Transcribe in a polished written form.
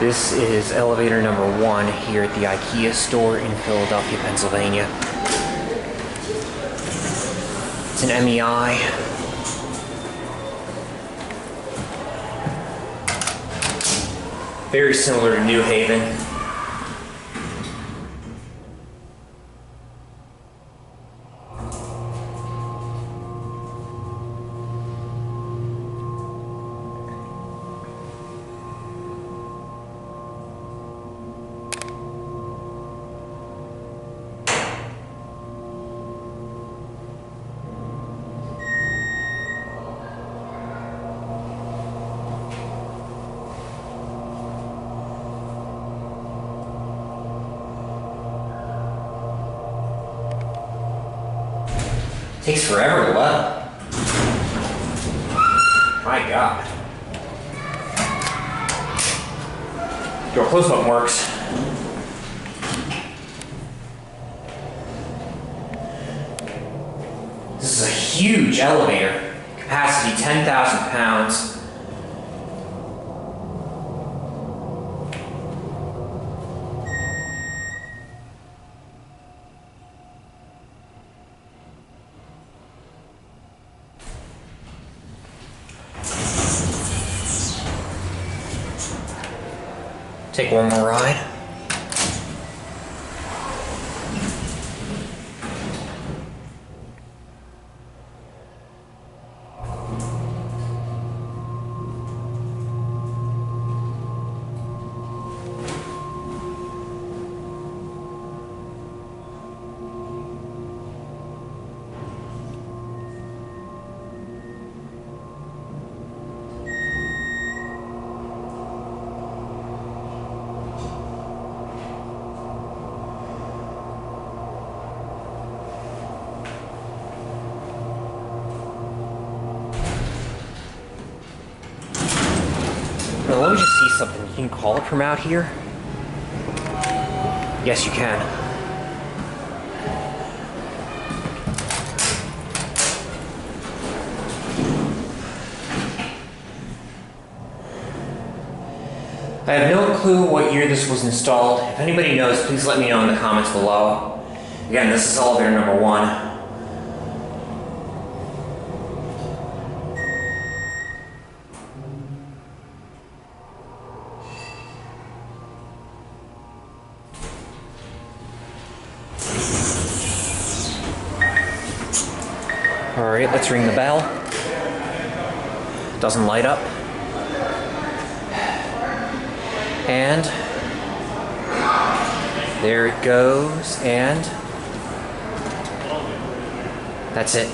This is elevator number 1 here at the IKEA store in Philadelphia, Pennsylvania. It's an MEI. Very similar to New Haven. Takes forever to load. My God. Door close-up works. This is a huge elevator. Capacity 10,000 pounds. Take one more ride. Now, let me just see something. You can call it from out here? Yes, you can. I have no clue what year this was installed. If anybody knows, please let me know in the comments below. Again, this is elevator number 1. Alright, let's ring the bell. Doesn't light up. And there it goes, and that's it.